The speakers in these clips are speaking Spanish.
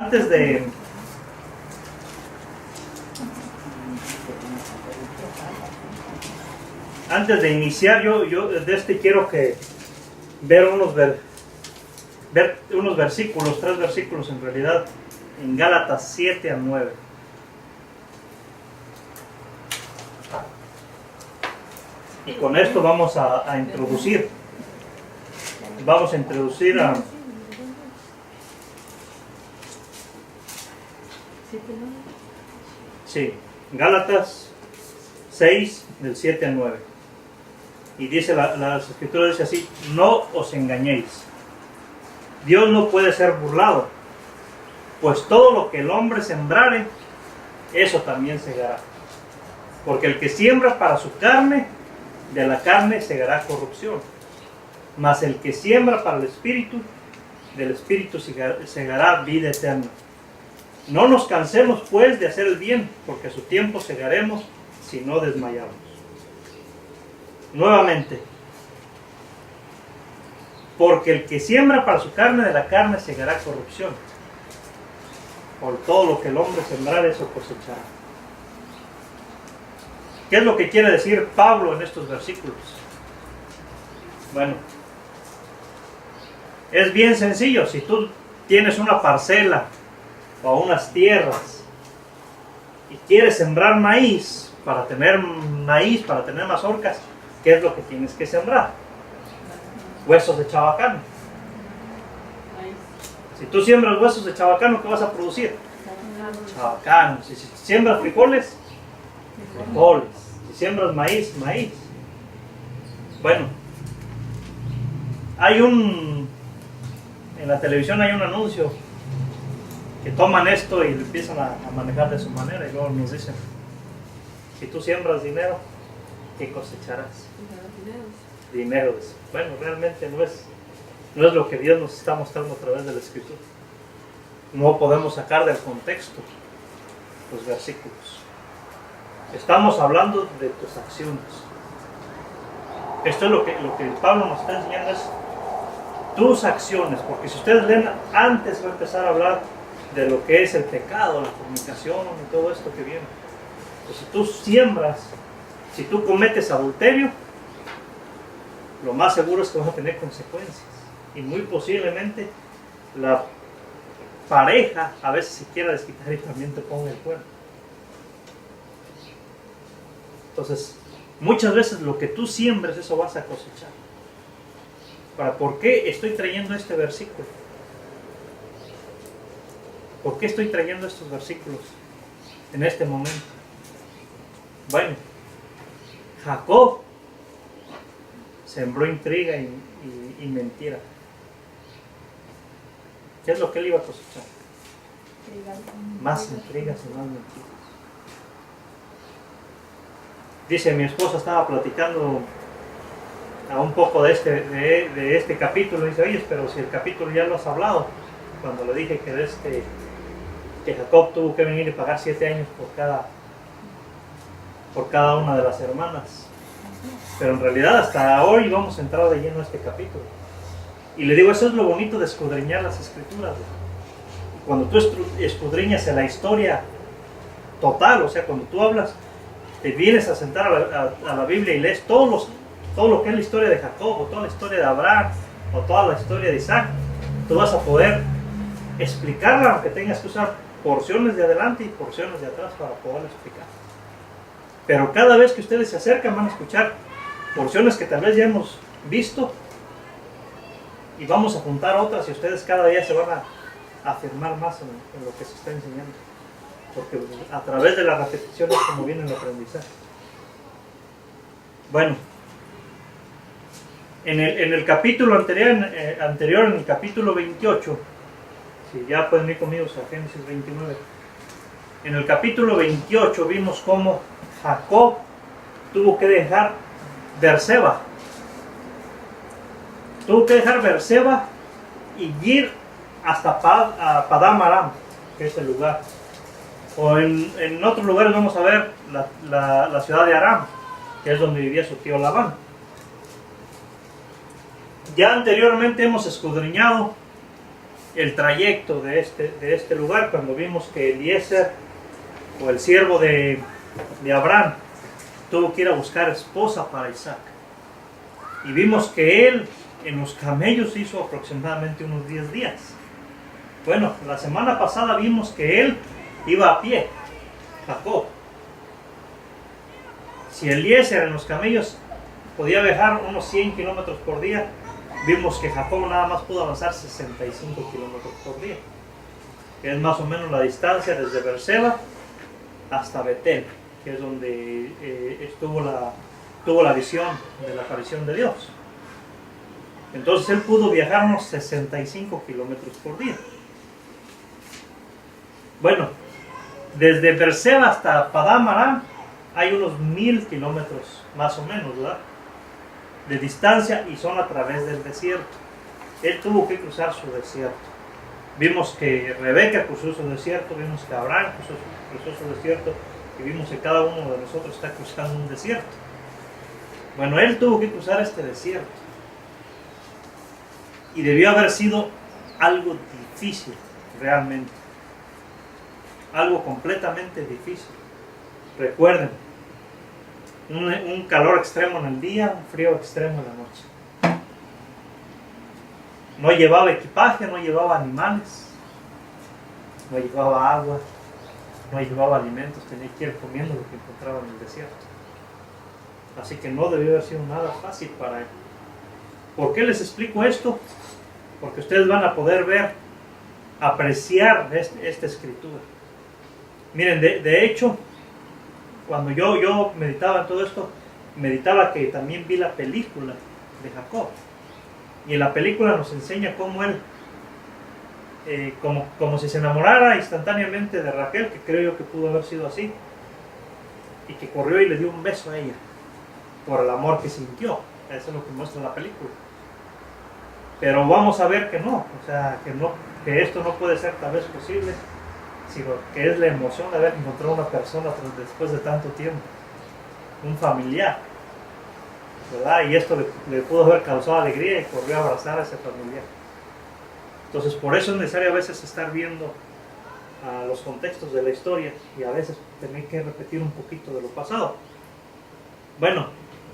Antes de iniciar, yo quiero que ver unos versículos, 3 versículos en realidad, en Gálatas 7 al 9. Y con esto vamos a introducir. Vamos a introducir a... Sí, Gálatas 6, del 7 al 9. Y dice, las escrituras dice así: no os engañéis. Dios no puede ser burlado, pues todo lo que el hombre sembrare, eso también segará. Porque el que siembra para su carne, de la carne segará corrupción. Mas el que siembra para el Espíritu, del Espíritu segará vida eterna. No nos cansemos pues de hacer el bien, porque a su tiempo segaremos si no desmayamos. Nuevamente, porque el que siembra para su carne, de la carne segará corrupción. Por todo lo que el hombre sembrar, eso cosechará. ¿Qué es lo que quiere decir Pablo en estos versículos? Bueno, es bien sencillo. Si tú tienes una parcela o unas tierras y quieres sembrar maíz, para tener mazorcas, ¿qué es lo que tienes que sembrar? Huesos de chabacano. Si tú siembras huesos de chabacano, ¿qué vas a producir? Chabacano. Si siembras frijoles, frijoles. Si siembras maíz, maíz. Bueno, en la televisión hay un anuncio que toman esto y empiezan a manejar de su manera, y luego nos dicen: si tú siembras dinero, ¿qué cosecharás? Dinero. Bueno, realmente no es lo que Dios nos está mostrando a través de la Escritura. No podemos sacar del contexto los versículos. Estamos hablando de tus acciones. Esto es lo que Pablo nos está enseñando, es tus acciones, porque si ustedes leen, antes va a empezar a hablar de lo que es el pecado, la fornicación y todo esto que viene. Entonces, si tú siembras, si tú cometes adulterio, lo más seguro es que vas a tener consecuencias, y muy posiblemente la pareja a veces se quiera desquitar y también te ponga el cuerno. Entonces, muchas veces lo que tú siembres, eso vas a cosechar. ¿Por qué estoy trayendo este versículo? ¿Por qué estoy trayendo estos versículos en este momento? Bueno, Jacob sembró intriga y mentira. ¿Qué es lo que él iba a cosechar? Más intrigas y más mentiras. Dice, mi esposa estaba platicando un poco de este capítulo, y dice: oye, pero si el capítulo ya lo has hablado, cuando le dije que Jacob tuvo que venir y pagar 7 años por cada una de las hermanas. Pero en realidad hasta hoy vamos a entrar de lleno a este capítulo. Y le digo, eso es lo bonito de escudriñar las Escrituras. Cuando tú escudriñas en la historia total, o sea, cuando tú hablas, te vienes a sentar a la Biblia y lees todo lo que es la historia de Jacob, o toda la historia de Abraham, o toda la historia de Isaac, tú vas a poder explicarla, aunque tengas que usar porciones de adelante y porciones de atrás para poder explicar. Pero cada vez que ustedes se acercan, van a escuchar porciones que tal vez ya hemos visto, y vamos a juntar otras, y ustedes cada día se van a afirmar más en lo que se está enseñando, porque a través de la repetición es como viene el aprendizaje. Bueno, en el capítulo anterior, en el capítulo 28, si ya pueden ir conmigo a Génesis 29, en el capítulo 28 vimos cómo Jacob tuvo que dejar Berseba. Tuvo que dejar Berseba y ir hasta Padán Aram, que es el lugar. O en otros lugares vamos a ver la ciudad de Aram, que es donde vivía su tío Labán. Ya anteriormente hemos escudriñado el trayecto de este lugar, cuando vimos que Eliezer, o el siervo de Abraham, tuvo que ir a buscar esposa para Isaac. Y vimos que él en los camellos hizo aproximadamente unos 10 días. Bueno, la semana pasada vimos que él iba a pie, Jacob. Si Eliezer en los camellos podía viajar unos 100 kilómetros por día, vimos que Jacob nada más pudo avanzar 65 kilómetros por día. Es más o menos la distancia desde Beerseba hasta Betel, que es donde tuvo la visión de la aparición de Dios. Entonces él pudo viajar unos 65 kilómetros por día. Bueno, desde Beerseba hasta Padán Aram hay unos 1000 kilómetros más o menos, ¿verdad?, de distancia, y son a través del desierto. Él tuvo que cruzar su desierto. Vimos que Rebeca cruzó su desierto, vimos que Abraham cruzó su desierto, y vimos que cada uno de nosotros está cruzando un desierto. Bueno, él tuvo que cruzar este desierto, y debió haber sido algo difícil, realmente. Algo completamente difícil. Recuerden, un calor extremo en el día, un frío extremo en la noche. No llevaba equipaje, no llevaba animales, no llevaba agua, no llevaba alimentos, tenía que ir comiendo lo que encontraba en el desierto. Así que no debió haber sido nada fácil para él. ¿Por qué les explico esto? Porque ustedes van a poder ver, apreciar esta escritura. Miren, de hecho, cuando yo meditaba en todo esto, meditaba que también vi la película de Jacob. Y en la película nos enseña cómo él, como si se enamorara instantáneamente de Raquel, que creo yo que pudo haber sido así, y que corrió y le dio un beso a ella, por el amor que sintió. Eso es lo que muestra la película. Pero vamos a ver que no, o sea, que esto no puede ser tal vez posible, sino que es la emoción de haber encontrado una persona después de tanto tiempo, un familiar, ¿verdad? Y esto le pudo haber causado alegría, y corrió a abrazar a ese familiar. Entonces, por eso es necesario a veces estar viendo los contextos de la historia, y a veces tener que repetir un poquito de lo pasado. Bueno,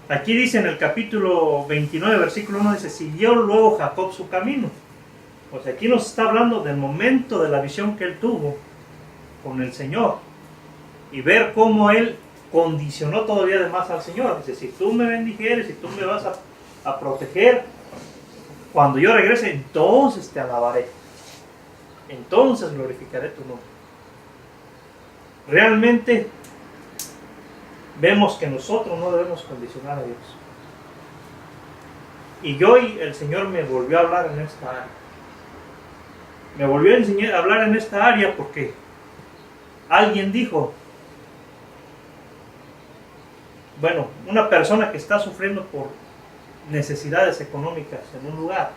aquí dice en el capítulo 29, versículo 1, dice: siguió luego Jacob su camino. O sea, aquí nos está hablando del momento de la visión que él tuvo con el Señor, y ver cómo él condicionó todavía de más al Señor. Dice: si tú me bendijeres, si tú me vas a proteger, cuando yo regrese, entonces te alabaré, entonces glorificaré tu nombre. Realmente vemos que nosotros no debemos condicionar a Dios. Y hoy el Señor me volvió a hablar en esta área. Me volvió a hablar en esta área porque alguien dijo, bueno, una persona que está sufriendo por necesidades económicas en un lugar,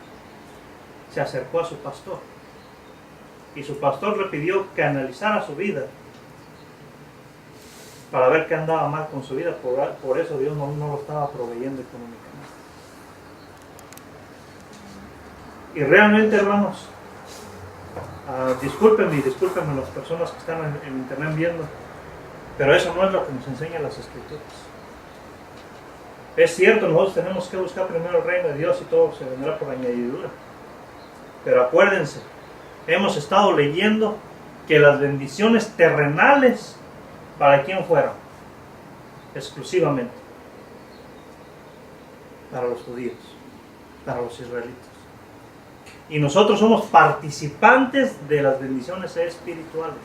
se acercó a su pastor, y su pastor le pidió que analizara su vida para ver qué andaba mal con su vida. Por eso Dios no lo estaba proveyendo económicamente. Y realmente, hermanos, discúlpenme las personas que están en internet viendo, pero eso no es lo que nos enseñan las escrituras. Es cierto, nosotros tenemos que buscar primero el reino de Dios, y todo se vendrá por añadidura. Pero acuérdense, hemos estado leyendo que las bendiciones terrenales, ¿para quién fueron? Exclusivamente para los judíos, para los israelitas. Y nosotros somos participantes de las bendiciones espirituales.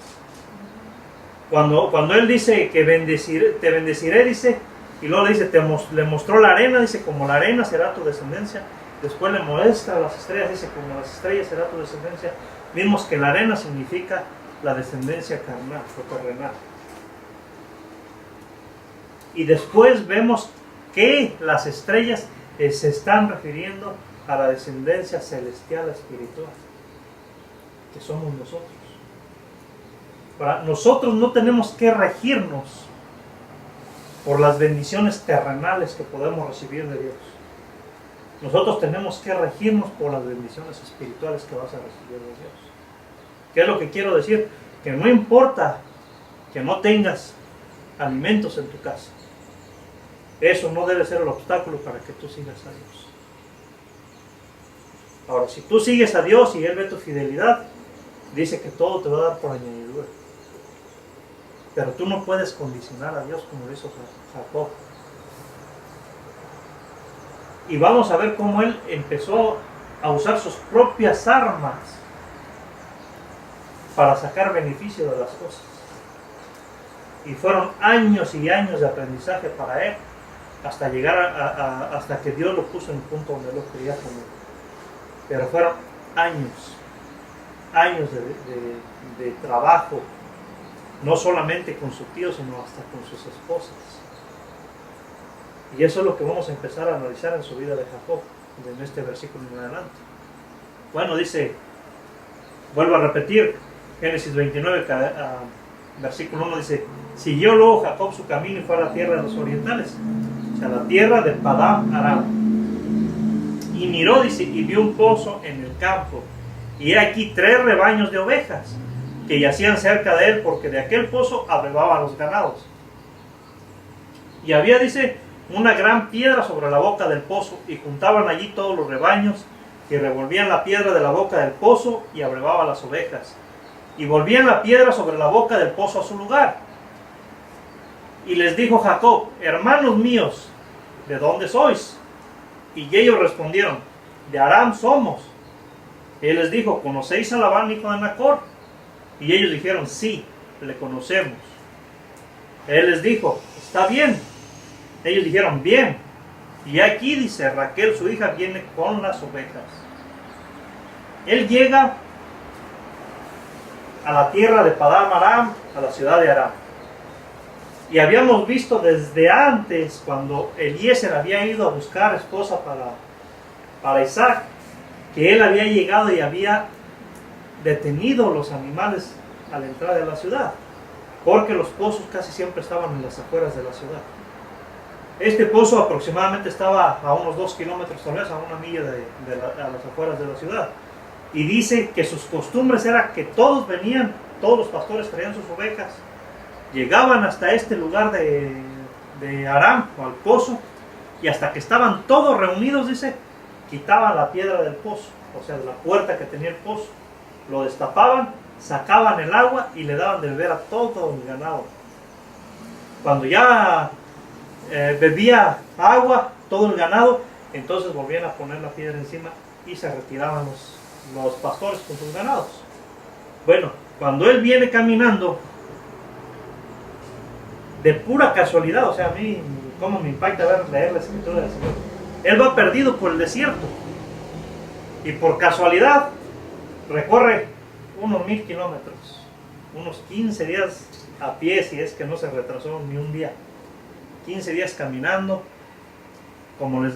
Cuando Él dice que te bendeciré, dice, y luego le dice, le mostró la arena, dice, como la arena será tu descendencia. Después le muestra las estrellas, dice, como las estrellas será tu descendencia. Vimos que la arena significa la descendencia carnal o terrenal. Y después vemos que las estrellas se están refiriendo a la descendencia celestial espiritual, que somos nosotros. Nosotros no tenemos que regirnos por las bendiciones terrenales que podemos recibir de Dios. Nosotros tenemos que regirnos por las bendiciones espirituales que vas a recibir de Dios. ¿Qué es lo que quiero decir? Que no importa que no tengas alimentos en tu casa. Eso no debe ser el obstáculo para que tú sigas a Dios. Ahora, si tú sigues a Dios y Él ve tu fidelidad, dice que todo te va a dar por añadidura. Pero tú no puedes condicionar a Dios como lo hizo Jacob. Y vamos a ver cómo él empezó a usar sus propias armas para sacar beneficio de las cosas. Y fueron años y años de aprendizaje para él, hasta llegar hasta que Dios lo puso en el punto donde lo quería poner. Pero fueron años de trabajo, no solamente con su tío, sino hasta con sus esposas. Y eso es lo que vamos a empezar a analizar en su vida de Jacob, en este versículo en adelante. Bueno, dice, vuelvo a repetir, Génesis 29, versículo 1 dice, siguió luego Jacob su camino y fue a la tierra de los orientales, o sea, la tierra de Padán Aram. Y miró, dice, y vio un pozo en el campo, y he aquí 3 rebaños de ovejas que yacían cerca de él, porque de aquel pozo abrevaban los ganados. Y había, dice, una gran piedra sobre la boca del pozo, y juntaban allí todos los rebaños, y revolvían la piedra de la boca del pozo, y abrevaban las ovejas. Y volvían la piedra sobre la boca del pozo a su lugar. Y les dijo Jacob, hermanos míos, ¿de dónde sois? Y ellos respondieron, de Aram somos. Y él les dijo, ¿conocéis a Labán, hijo de Nacor? Y ellos dijeron, sí, le conocemos. Él les dijo, está bien. Ellos dijeron, bien. Y aquí, dice, Raquel, su hija, viene con las ovejas. Él llega a la tierra de Padán Aram, a la ciudad de Aram. Y habíamos visto desde antes, cuando Eliezer había ido a buscar esposa para Isaac, que él había llegado y había detenido los animales a la entrada de la ciudad, porque los pozos casi siempre estaban en las afueras de la ciudad. Este pozo aproximadamente estaba a unos 2 kilómetros, tal vez a una milla a las afueras de la ciudad. Y dice que sus costumbres era que todos venían, todos los pastores traían sus ovejas, llegaban hasta este lugar de Aram, o al pozo, y hasta que estaban todos reunidos, dice, quitaban la piedra del pozo, o sea, de la puerta que tenía el pozo, lo destapaban, sacaban el agua y le daban de beber a todo el ganado. Cuando ya bebía agua todo el ganado, entonces volvían a poner la piedra encima y se retiraban los pastores con sus ganados. Bueno, cuando él viene caminando, de pura casualidad, o sea, a mí cómo me impacta leer la escritura del Señor, él va perdido por el desierto y por casualidad recorre unos 1000 kilómetros, unos 15 días a pie, si es que no se retrasó ni un día, 15 días caminando, como les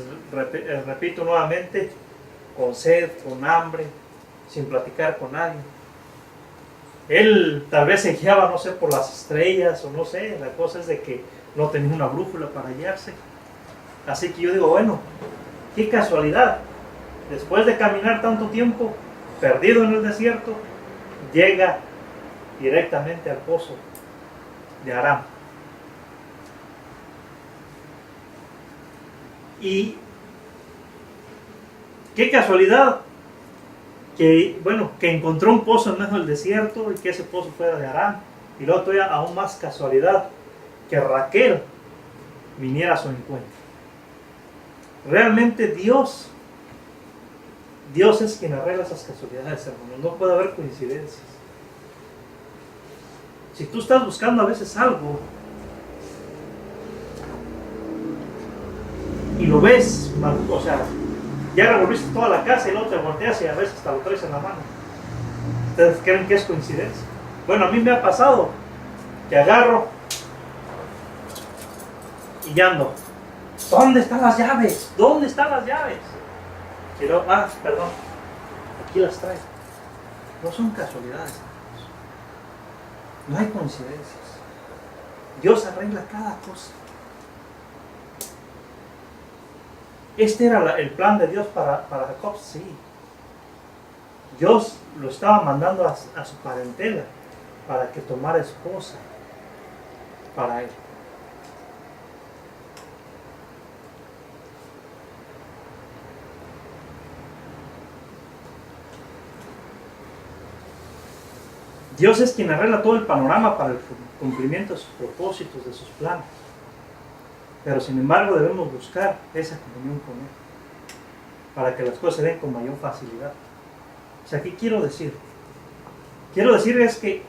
repito nuevamente, con sed, con hambre, sin platicar con nadie. Él tal vez se guiaba, no sé, por las estrellas o no sé, la cosa es de que no tenía una brújula para guiarse. Así que yo digo, bueno, qué casualidad, después de caminar tanto tiempo, perdido en el desierto, llega directamente al pozo de Aram. Y qué casualidad que, bueno, que encontró un pozo en medio del desierto y que ese pozo fuera de Aram. Y luego todavía aún más casualidad que Raquel viniera a su encuentro. Realmente Dios es quien arregla esas casualidades, hermanos. No puede haber coincidencias. Si tú estás buscando a veces algo y lo ves, o sea, ya revolviste toda la casa y luego te volteas y a veces hasta lo traes en la mano. ¿Ustedes creen que es coincidencia? Bueno, a mí me ha pasado que agarro y ya ando. ¿Dónde están las llaves? ¿Dónde están las llaves? Y luego, perdón, aquí las traigo. No son casualidades, hermanos. No hay coincidencias. Dios arregla cada cosa. ¿Este era el plan de Dios para Jacob? Sí. Dios lo estaba mandando a su parentela para que tomara esposa para él. Dios es quien arregla todo el panorama para el cumplimiento de sus propósitos, de sus planes. Pero sin embargo debemos buscar esa comunión con Él para que las cosas se den con mayor facilidad. O sea, ¿qué quiero decir? Quiero decir es que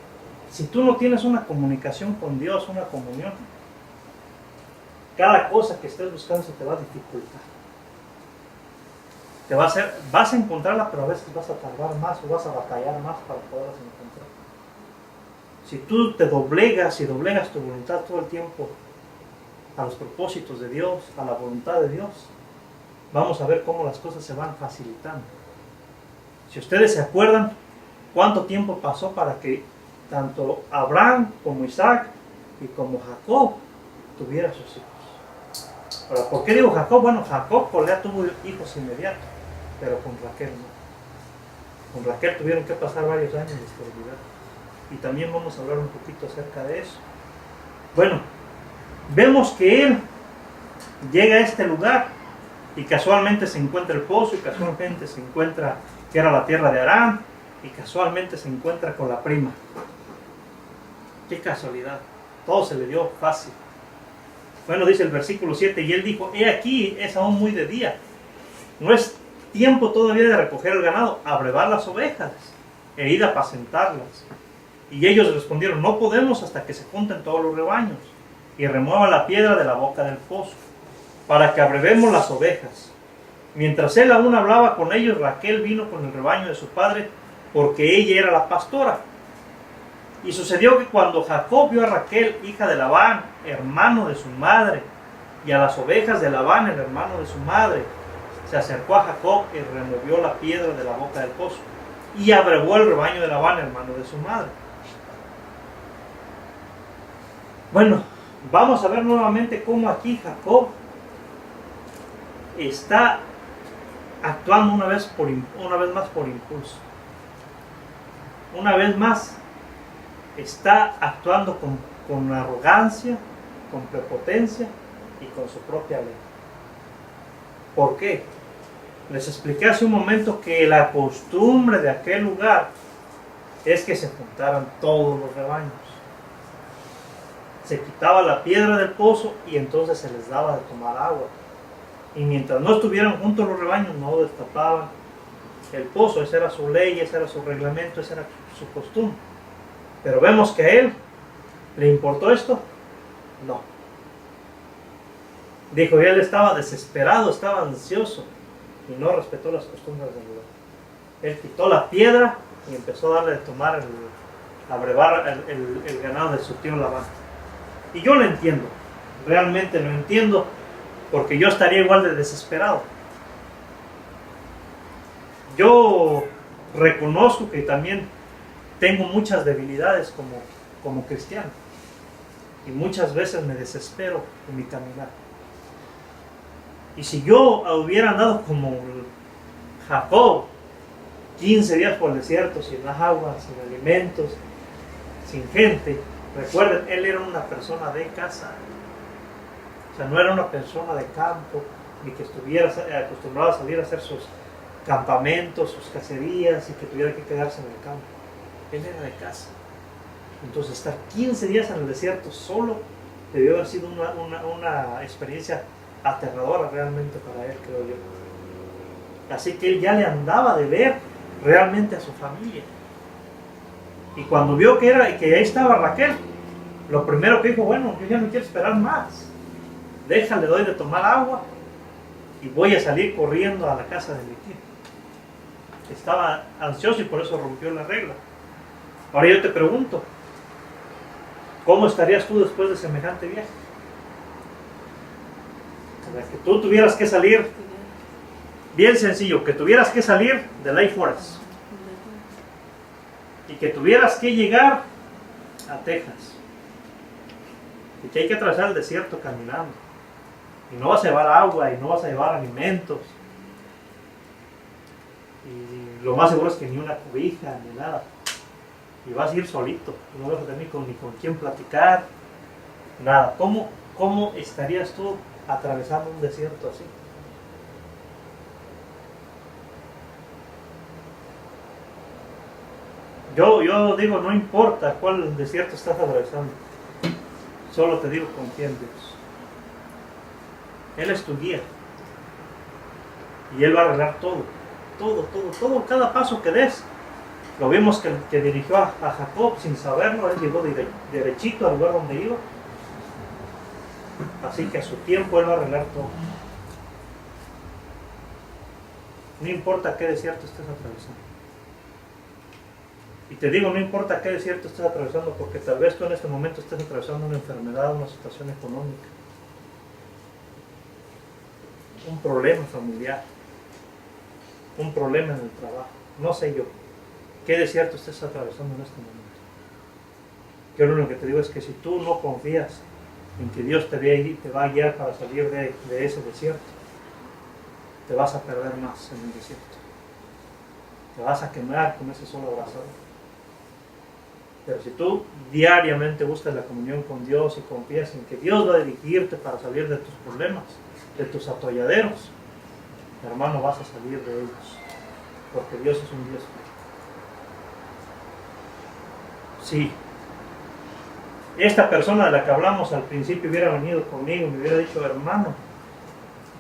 si tú no tienes una comunicación con Dios, una comunión, cada cosa que estés buscando se te va a dificultar. Vas a encontrarla, pero a veces vas a tardar más o vas a batallar más para poderlas encontrar. Si tú te doblegas y doblegas tu voluntad todo el tiempo a los propósitos de Dios, a la voluntad de Dios, vamos a ver cómo las cosas se van facilitando. Si ustedes se acuerdan cuánto tiempo pasó para que tanto Abraham como Isaac y como Jacob tuvieran sus hijos. Ahora, ¿por qué digo Jacob? Bueno, Jacob con Lea tuvo hijos inmediatos, pero con Raquel no. Con Raquel tuvieron que pasar varios años de esterilidad. Y también vamos a hablar un poquito acerca de eso. Bueno, vemos que él llega a este lugar y casualmente se encuentra el pozo y casualmente se encuentra que era la tierra de Aram y casualmente se encuentra con la prima. Qué casualidad, todo se le dio fácil. Bueno, dice el versículo 7, y él dijo, he aquí, es aún muy de día, no es tiempo todavía de recoger el ganado, abrevar las ovejas e ir a apacentarlas. Y ellos respondieron, no podemos hasta que se junten todos los rebaños y remueva la piedra de la boca del pozo, para que abrevemos las ovejas. Mientras él aún hablaba con ellos, Raquel vino con el rebaño de su padre, porque ella era la pastora. Y sucedió que cuando Jacob vio a Raquel, hija de Labán, hermano de su madre, y a las ovejas de Labán, el hermano de su madre, se acercó a Jacob y removió la piedra de la boca del pozo, y abrevó el rebaño de Labán, hermano de su madre. Bueno, vamos a ver nuevamente cómo aquí Jacob está actuando una vez más por impulso. Una vez más está actuando con arrogancia, con prepotencia y con su propia ley. ¿Por qué? Les expliqué hace un momento que la costumbre de aquel lugar es que se juntaran todos los rebaños. Se quitaba la piedra del pozo y entonces se les daba de tomar agua. Y mientras no estuvieran juntos los rebaños, no destapaban el pozo. Esa era su ley, ese era su reglamento, esa era su costumbre. Pero vemos que a él le importó esto. No. Dijo, y él estaba desesperado, estaba ansioso y no respetó las costumbres del lugar. Él quitó la piedra y empezó a darle de tomar, a brevar el ganado de su tío Labán. Y yo lo entiendo, realmente lo entiendo, porque yo estaría igual de desesperado. Yo reconozco que también tengo muchas debilidades como cristiano. Y muchas veces me desespero en mi caminar. Y si yo hubiera andado como Jacob, 15 días por el desierto, sin agua, sin alimentos, sin gente, recuerden, él era una persona de casa. O sea, no era una persona de campo, ni que estuviera acostumbrado a salir a hacer sus campamentos, sus cacerías, y que tuviera que quedarse en el campo. Él era de casa. Entonces, estar 15 días en el desierto solo debió haber sido una experiencia aterradora realmente para él, creo yo. Así que él ya le andaba de ver realmente a su familia. Y cuando vio que ahí estaba Raquel, lo primero que dijo, bueno, yo ya no quiero esperar más. Déjale, doy de tomar agua y voy a salir corriendo a la casa de mi tío. Estaba ansioso y por eso rompió la regla. Ahora yo te pregunto, ¿cómo estarías tú después de semejante viaje? O sea, que tú tuvieras que salir, bien sencillo, que tuvieras que salir de Lake Forest y que tuvieras que llegar a Texas y que hay que atravesar el desierto caminando Y no vas a llevar agua y no vas a llevar alimentos. Y lo más seguro es que ni una cobija ni nada. Y vas a ir solito. No vas a tener ni con quién platicar. Nada. ¿Cómo estarías tú atravesando un desierto así? Yo digo, no importa cuál desierto estás atravesando. Solo te digo, confía en Dios. Él es tu guía. Y Él va a arreglar todo. Todo, cada paso que des. Lo vimos que dirigió a Jacob sin saberlo. Él llegó derechito al lugar donde iba. Así que a su tiempo Él va a arreglar todo. No importa qué desierto estés atravesando. Y te digo, no importa qué desierto estés atravesando, porque tal vez tú en este momento estés atravesando una enfermedad, una situación económica, un problema familiar, un problema en el trabajo, no sé yo, qué desierto estés atravesando en este momento. Yo lo único que te digo es que si tú no confías en que Dios te va a guiar para salir de ese desierto, te vas a perder más en el desierto. Te vas a quemar con ese solo abrasador. Pero si tú diariamente buscas la comunión con Dios y confías en que Dios va a dirigirte para salir de tus problemas, de tus atolladeros, hermano, vas a salir de ellos. Porque Dios es un Dios fiel. Sí. Esta persona de la que hablamos al principio hubiera venido conmigo y me hubiera dicho, hermano,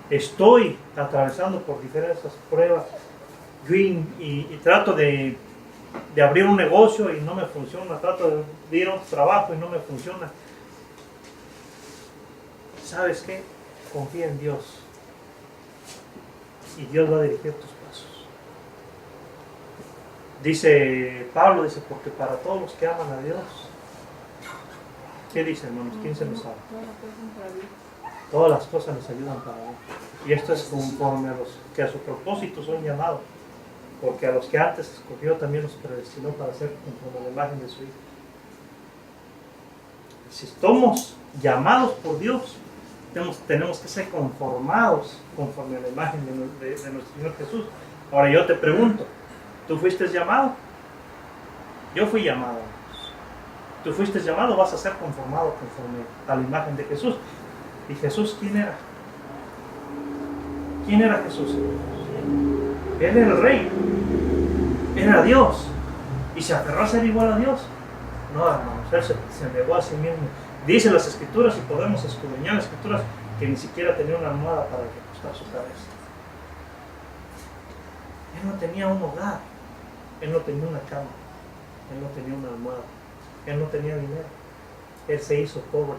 estoy atravesando por diferentes pruebas y trato de abrir un negocio y no me funciona, trato de ir a un trabajo y no me funciona. ¿Sabes qué? Confía en Dios y Dios va a dirigir tus pasos. Dice Pablo, porque para todos los que aman a Dios, ¿qué dice, hermanos? ¿Quién se lo sabe? Todas las cosas les ayudan para bien. Y esto es conforme a los que a su propósito son llamados. Porque a los que antes escogió también los predestinó para ser conforme a la imagen de su Hijo. Si estamos llamados por Dios, tenemos que ser conformados conforme a la imagen de nuestro Señor Jesús. Ahora yo te pregunto, ¿tú fuiste llamado? Yo fui llamado. Tú fuiste llamado, vas a ser conformado conforme a la imagen de Jesús. ¿Y Jesús quién era? ¿Quién era Jesús? Él era el Rey. Era Dios. ¿Y se aferró a ser igual a Dios? No, hermanos, Él se negó a sí mismo. Dice las Escrituras, y podemos escudriñar las Escrituras, que ni siquiera tenía una almohada para recostar su cabeza. Él no tenía un hogar. Él no tenía una cama. Él no tenía una almohada. Él no tenía dinero. Él se hizo pobre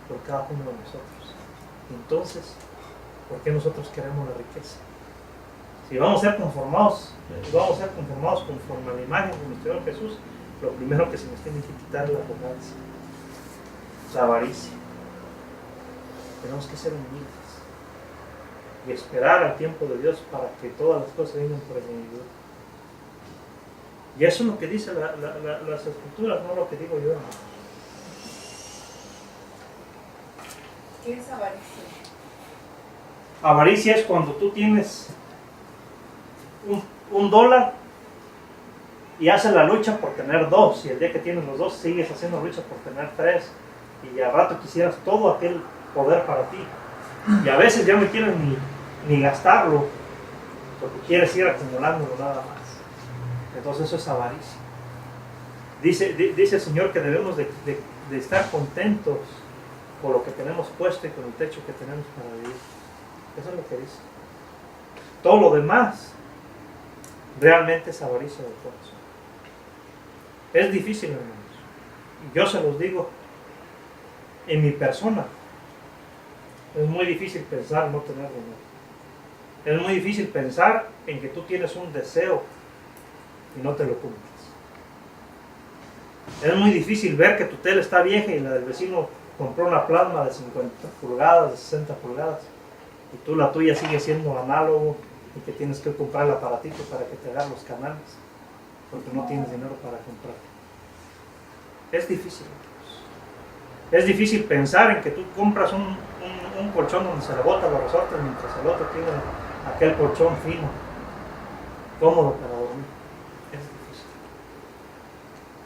por cada uno de nosotros. Entonces, ¿por qué nosotros queremos la riqueza? Si vamos a ser conformados conforme a la imagen de nuestro Señor Jesús, lo primero que se nos tiene que quitar es la arrogancia, la avaricia. Tenemos que ser humildes y esperar al tiempo de Dios para que todas las cosas vengan por añadidura. Y eso es lo que dice las Escrituras, no lo que digo yo. ¿Qué es avaricia? Avaricia es cuando tú tienes un dólar y haces la lucha por tener dos, y el día que tienes los dos sigues haciendo lucha por tener tres, y al rato quisieras todo aquel poder para ti, y a veces ya no quieres ni gastarlo porque quieres ir acumulándolo nada más. Entonces eso es avaricia. Dice el Señor que debemos de estar contentos con lo que tenemos puesto y con el techo que tenemos para vivir. Eso es lo que dice. Todo lo demás realmente es avaricia del corazón. Es difícil, hermanos. Yo se los digo en mi persona. Es muy difícil pensar no tener dinero. Es muy difícil pensar en que tú tienes un deseo y no te lo cumples. Es muy difícil ver que tu tele está vieja y la del vecino compró una plasma de 50 pulgadas, de 60 pulgadas, y tú la tuya sigue siendo análogo y que tienes que comprar el aparatito para que te hagan los canales, porque no tienes dinero para comprar. Es difícil. Es difícil pensar en que tú compras un un colchón donde se le botan los resortes, mientras el otro tiene aquel colchón fino, cómodo para dormir.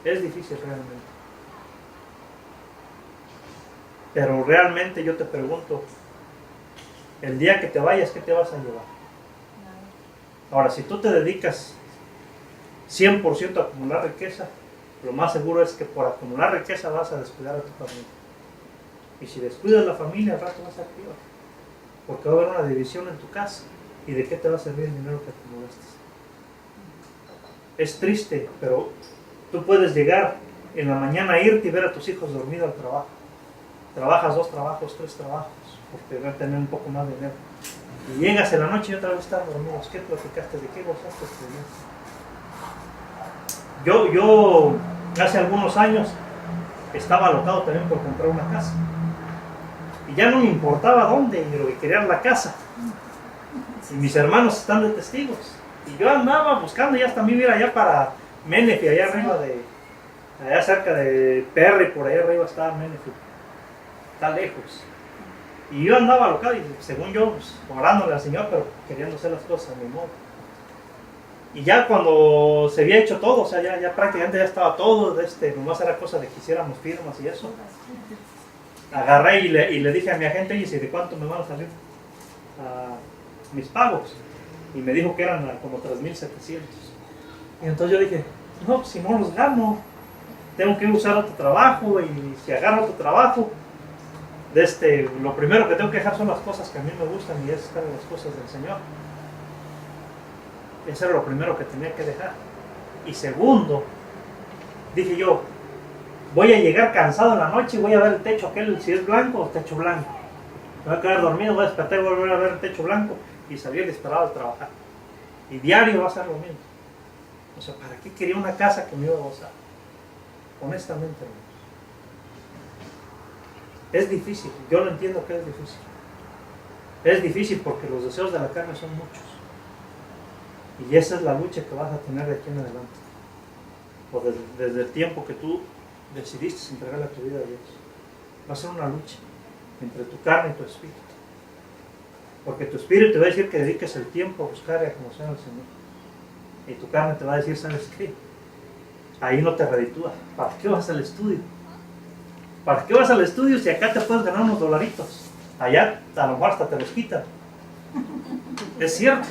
Es difícil realmente. Pero realmente yo te pregunto, el día que te vayas, ¿qué te vas a llevar? Ahora, si tú te dedicas 100% a acumular riqueza, lo más seguro es que por acumular riqueza vas a descuidar a tu familia. Y si descuidas la familia, al rato vas a activar. Porque va a haber una división en tu casa. ¿Y de qué te va a servir el dinero que acumulaste? Es triste, pero tú puedes llegar en la mañana a irte y ver a tus hijos dormidos al trabajo. Trabajas 2 trabajos, 3 trabajos, porque van a tener un poco más de dinero. Y llegas en la noche y otra vez están dormidos. ¿Qué platicaste? ¿De qué gozaste este día? Yo hace algunos años estaba alocado también por comprar una casa. Y ya no me importaba dónde, ni lo que quería era la casa. Y mis hermanos están de testigos. Y yo andaba buscando ya hasta vivir allá para Menifee, allá arriba allá cerca de Perry, por allá arriba estaba Menifee. Está lejos. Y yo andaba alocado y según yo, pues, orándole al Señor, pero queriendo hacer las cosas a mi modo. Y ya cuando se había hecho todo, o sea, ya prácticamente ya estaba todo, nomás era cosa de que hiciéramos firmas y eso. Agarré y le dije a mi agente, oye, ¿de cuánto me van a salir mis pagos? Y me dijo que eran como 3,700. Y entonces yo dije, no, pues si no los gano, tengo que usar otro trabajo, y si agarro otro trabajo, lo primero que tengo que dejar son las cosas que a mí me gustan, y es estar en las cosas del Señor. Eso era lo primero que tenía que dejar. Y segundo, dije yo, voy a llegar cansado en la noche y voy a ver el techo aquel, si es blanco o techo blanco. Me voy a quedar dormido, voy a despertar y voy a volver a ver el techo blanco y salir disparado a trabajar. Y diario va a ser lo mismo. O sea, ¿para qué quería una casa que me iba a gozar? Honestamente, hermanos. Es difícil, yo lo entiendo que es difícil. Es difícil porque los deseos de la carne son muchos. Y esa es la lucha que vas a tener de aquí en adelante. O desde el tiempo que tú decidiste entregarle tu vida a Dios. Va a ser una lucha entre tu carne y tu espíritu. Porque tu espíritu te va a decir que dediques el tiempo a buscar y a conocer al Señor. Y tu carne te va a decir, ¿sabes qué? Ahí no te reditúa. ¿Para qué vas al estudio? ¿Para qué vas al estudio si acá te puedes ganar unos dolaritos? Allá a lo mejor hasta te los quitan. Es cierto.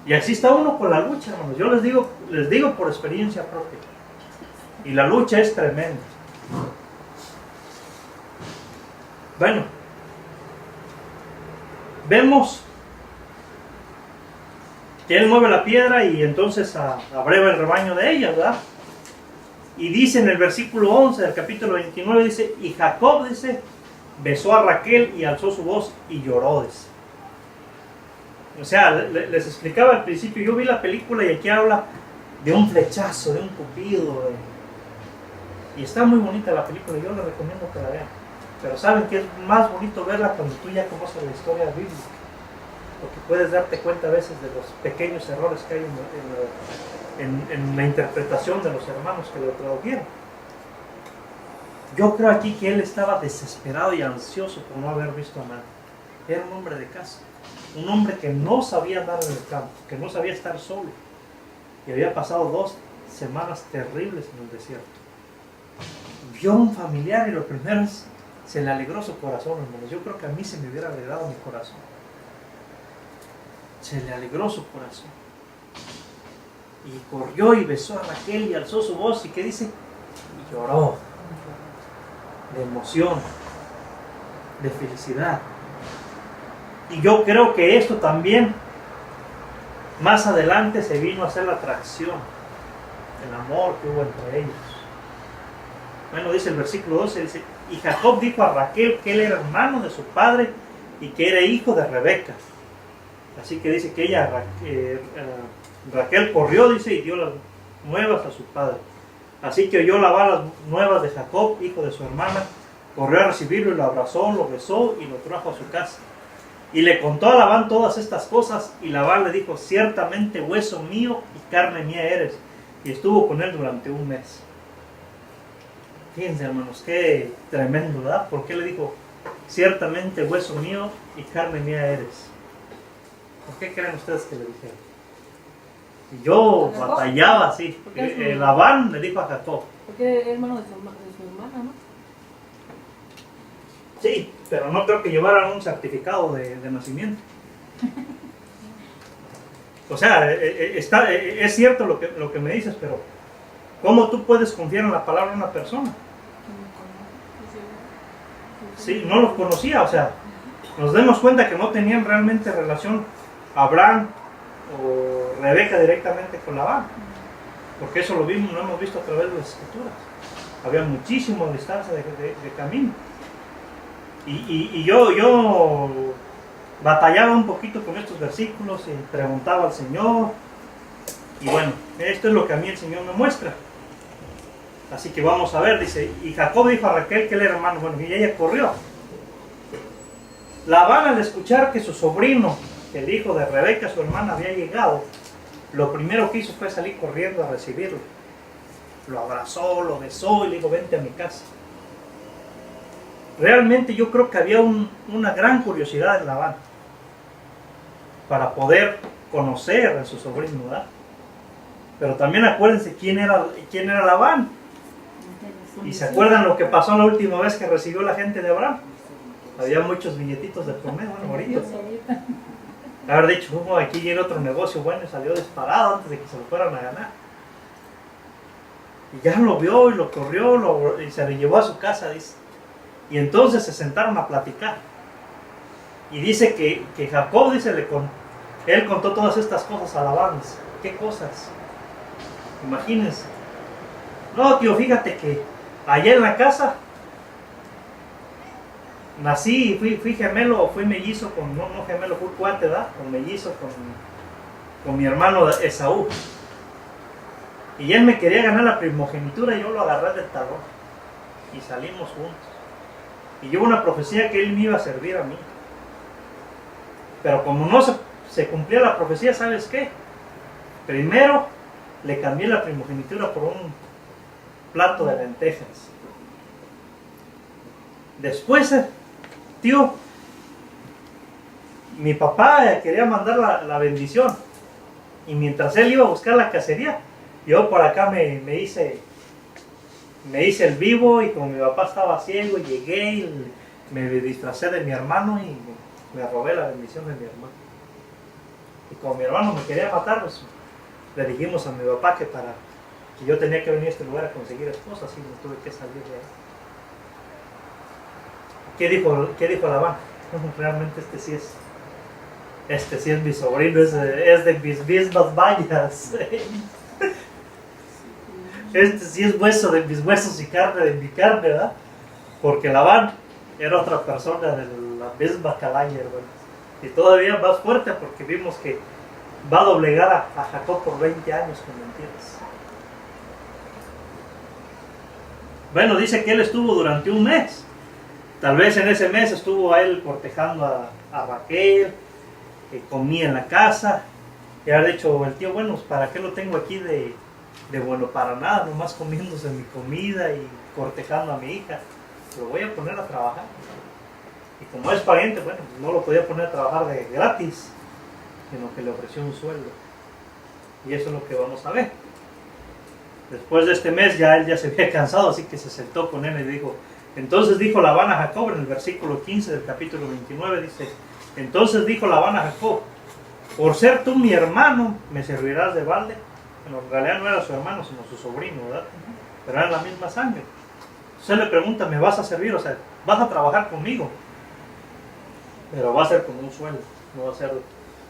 Y así está uno con la lucha, hermanos. Yo les digo por experiencia propia. Y la lucha es tremenda. Bueno, vemos que él mueve la piedra y entonces abreva el rebaño de ella, ¿verdad? Y dice en el versículo 11 del capítulo 29, dice, y Jacob, dice, besó a Raquel y alzó su voz y lloró, dice. O sea, les explicaba al principio, yo vi la película y aquí habla de un flechazo, de un cupido. Y está muy bonita la película, yo les recomiendo que la vean. Pero saben que es más bonito verla cuando tú ya conoces la historia bíblica. Porque puedes darte cuenta a veces de los pequeños errores que hay en la interpretación de los hermanos que lo tradujeron. Yo creo aquí que él estaba desesperado y ansioso por no haber visto a nadie. Era un hombre de casa. Un hombre que no sabía andar en el campo, que no sabía estar solo. Y había pasado 2 semanas terribles en el desierto. Vio a un familiar y lo primero es, se le alegró su corazón, hermanos. Yo creo que a mí se me hubiera alegrado mi corazón. Se le alegró su corazón. Y corrió y besó a Raquel y alzó su voz. ¿Y qué dice? Y lloró. De emoción. De felicidad. Y yo creo que esto también, más adelante se vino a hacer la atracción, el amor que hubo entre ellos. Bueno, dice el versículo 12, dice, y Jacob dijo a Raquel que él era hermano de su padre y que era hijo de Rebeca. Así que dice que Raquel corrió, dice, y dio las nuevas a su padre. Así que oyó Labán las nuevas de Jacob, hijo de su hermana, corrió a recibirlo y lo abrazó, lo besó y lo trajo a su casa. Y le contó a Labán todas estas cosas, y Labán le dijo, ciertamente hueso mío y carne mía eres. Y estuvo con él durante 1 mes. Fíjense, hermanos, qué tremendo, ¿verdad? ¿Por qué le dijo, ciertamente hueso mío y carne mía eres. ¿Por qué creen ustedes que le dijeron? Y yo batallaba así. Labán le dijo a Jacob. Porque era hermano de su hermana, ¿no? Sí, pero no creo que llevaran un certificado de nacimiento. O sea, es cierto lo que me dices, pero ¿cómo tú puedes confiar en la palabra de una persona? Sí, no los conocía, o sea, nos demos cuenta que no tenían realmente relación Abraham o Rebeca directamente con Labán, porque eso lo hemos visto a través de las escrituras. Había muchísima distancia de camino. Y yo batallaba un poquito con estos versículos y preguntaba al Señor. Y bueno, esto es lo que a mí el Señor me muestra. Así que vamos a ver, dice, y Jacob dijo a Raquel que él era hermano, bueno, y ella corrió. Labán, al escuchar que su sobrino, el hijo de Rebeca, su hermana, había llegado, lo primero que hizo fue salir corriendo a recibirlo. Lo abrazó, lo besó y le dijo, vente a mi casa. Realmente yo creo que había una gran curiosidad en Labán para poder conocer a su sobrino, ¿verdad? Pero también acuérdense quién era Labán. ¿Y se acuerdan lo que pasó la última vez que recibió la gente de Abraham? Había muchos billetitos de promedio, bueno, ahorita. Haber dicho, aquí viene otro negocio bueno y salió disparado antes de que se lo fueran a ganar. Y ya lo vio y lo corrió y se lo llevó a su casa, dice. Y entonces se sentaron a platicar. Y dice que Jacob, dice, él contó todas estas cosas a Labán. ¿Qué cosas? Imagínense. No, tío, fíjate que allá en la casa nací y fui gemelo, fui mellizo con, no gemelo, fui cuate, ¿verdad? Con mellizo con mi hermano Esaú. Y él me quería ganar la primogenitura y yo lo agarré del talón. Y salimos juntos. Y yo hubo una profecía que él me iba a servir a mí. Pero como no se cumplía la profecía, ¿sabes qué? Primero le cambié la primogenitura por un plato de lentejas. Después, tío, mi papá quería mandar la bendición. Y mientras él iba a buscar la cacería, yo por acá me hice el vivo, y como mi papá estaba ciego, llegué y me disfracé de mi hermano y me robé la bendición de mi hermano. Y como mi hermano me quería matar, pues le dijimos a mi papá que yo tenía que venir a este lugar a conseguir esposa, así me tuve que salir de ahí. ¿Qué dijo Labán? Realmente este sí es mi sobrino, es de mis mismas vallas. Este sí es hueso de mis huesos y carne de mi carne, ¿verdad? Porque Labán era otra persona de la misma calaña, hermanos. Y todavía más fuerte, porque vimos que va a doblegar a Jacob por 20 años con mentiras. Bueno, dice que él estuvo durante un mes. Tal vez en ese mes estuvo a él cortejando a Raquel, que comía en la casa. Y haber dicho el tío, bueno, ¿para qué lo tengo aquí de bueno para nada? Nomás comiéndose mi comida y cortejando a mi hija. Lo voy a poner a trabajar. Y como es pariente, bueno, no lo podía poner a trabajar de gratis, sino que le ofreció un sueldo. Y eso es lo que vamos a ver. Después de este mes ya él ya se había cansado, así que se sentó con él y dijo, entonces dijo Labán a Jacob, en el versículo 15 del capítulo 29, dice, entonces dijo Labán a Jacob, por ser tú mi hermano, me servirás de balde. Bueno, en realidad no era su hermano, sino su sobrino, ¿verdad? Pero eran la misma sangre. Entonces le pregunta, ¿me vas a servir? O sea, vas a trabajar conmigo, pero va a ser con un sueldo, no va a ser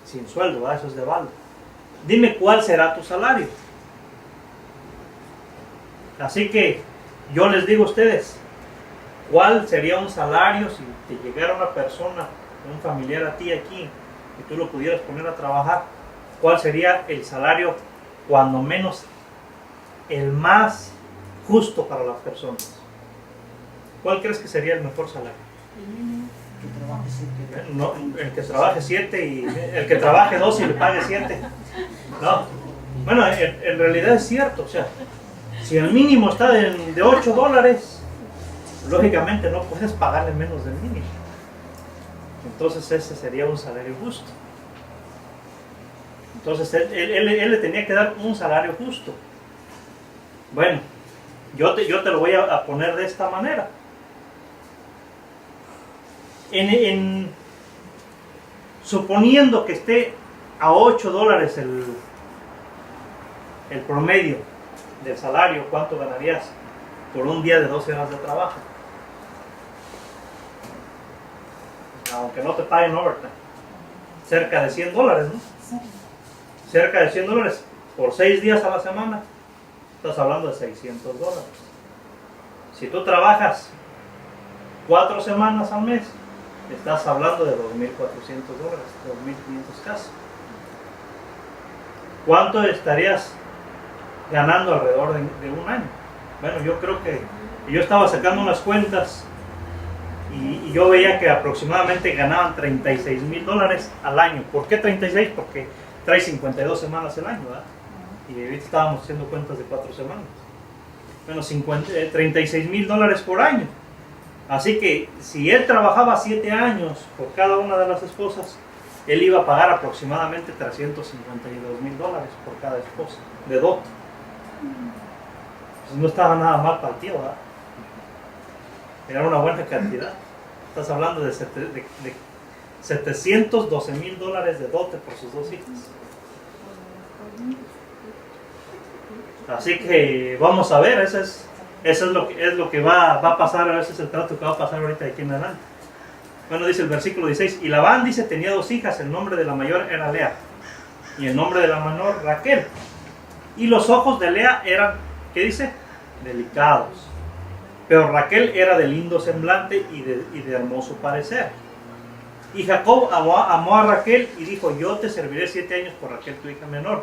sin sueldo, ¿verdad? Eso es de balde. Dime cuál será tu salario. Así que yo les digo a ustedes, ¿cuál sería un salario si te llegara una persona, un familiar a ti aquí, y tú lo pudieras poner a trabajar? ¿Cuál sería el salario, cuando menos el más justo para las personas? ¿Cuál crees que sería el mejor salario? No, el que trabaje 7 y el que trabaje 2 y le pague 7. No. Bueno, en realidad es cierto, o sea, si el mínimo está de $8, lógicamente no puedes pagarle menos del mínimo. Entonces ese sería un salario justo. Entonces él le tenía que dar un salario justo. Bueno, yo te lo voy a poner de esta manera. Suponiendo que esté a $8 el promedio del salario, ¿cuánto ganarías por un día de 12 horas de trabajo? Aunque no te paguen overtime, cerca de $100, ¿no? Cerca de $100 por 6 días a la semana, estás hablando de $600. Si tú trabajas 4 semanas al mes, estás hablando de $2.400, $2.500 casi. ¿Cuánto estarías ganando alrededor de un año? Bueno, yo creo que yo estaba sacando unas cuentas y yo veía que aproximadamente ganaban $36,000 al año. ¿Por qué 36? Porque trae 52 semanas el año, ¿verdad? Y ahorita estábamos haciendo cuentas de 4 semanas. Bueno, $36,000 por año. Así que si él trabajaba 7 años por cada una de las esposas, él iba a pagar aproximadamente $352,000 por cada esposa de dote. Pues no estaba nada mal para el tío, ¿verdad? Era una buena cantidad. Estás hablando de $712,000 de dote por sus 2 hijas. Así que vamos a ver, eso es lo que va a pasar, ese es el trato que va a pasar ahorita de aquí en adelante. Bueno, dice el versículo 16, y Labán dice tenía 2 hijas, el nombre de la mayor era Lea, y el nombre de la menor Raquel. Y los ojos de Lea eran, ¿qué dice? Delicados. Pero Raquel era de lindo semblante y de hermoso parecer. Y Jacob amó a Raquel y dijo, yo te serviré 7 años por Raquel, tu hija menor.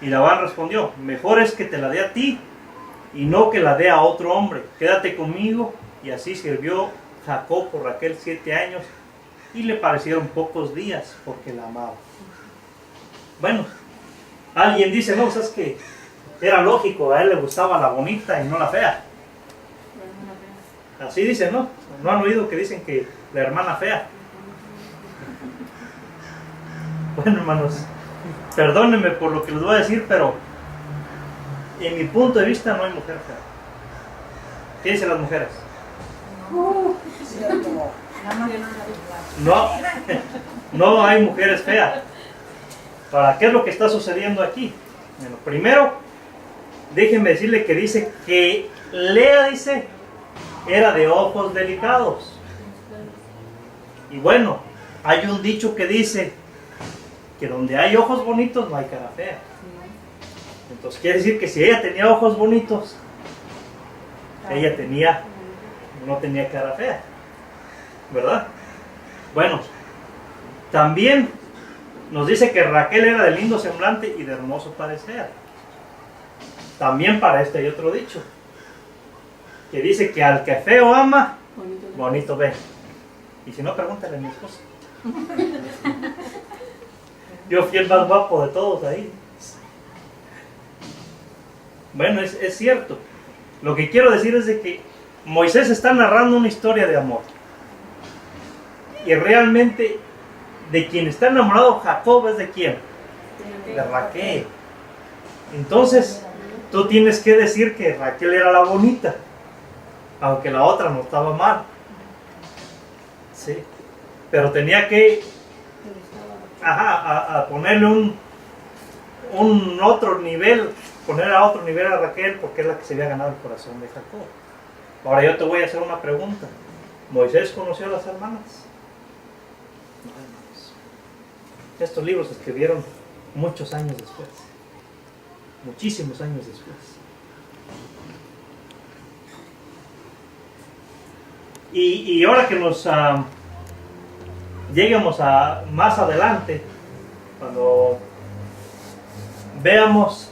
Y Labán respondió, mejor es que te la dé a ti y no que la dé a otro hombre. Quédate conmigo. Y así sirvió Jacob por Raquel 7 años y le parecieron pocos días porque la amaba. Bueno, alguien dice, no, es que era lógico, a él le gustaba la bonita y no la fea. Así dicen, ¿no? ¿No han oído que dicen que la hermana fea? Bueno, hermanos, perdónenme por lo que les voy a decir, pero en mi punto de vista no hay mujer fea. ¿Qué dicen las mujeres? No hay mujeres feas. ¿Para qué es lo que está sucediendo aquí? Bueno, primero, déjenme decirle que dice que Lea, dice, era de ojos delicados. Y bueno, hay un dicho que dice que donde hay ojos bonitos no hay cara fea. Entonces quiere decir que si ella tenía ojos bonitos, ella no tenía cara fea, ¿verdad? Bueno, también nos dice que Raquel era de lindo semblante y de hermoso parecer. También para esto hay otro dicho que dice que al que feo ama, bonito ve. Y si no, pregúntale a mi esposa. Yo fui el más guapo de todos ahí. Bueno, es cierto. Lo que quiero decir es de que Moisés está narrando una historia de amor. Y realmente de quien está enamorado Jacob es de quién? De Raquel. Entonces, tú tienes que decir que Raquel era la bonita, aunque la otra no estaba mal. Sí. Pero tenía que a ponerle un otro nivel, poner a otro nivel a Raquel, porque es la que se había ganado el corazón de Jacob. Ahora yo te voy a hacer una pregunta. ¿Moisés conoció a las hermanas? No, hermanos. Estos libros se escribieron muchos años después. Muchísimos años después. Y ahora que nos lleguemos a más adelante, cuando veamos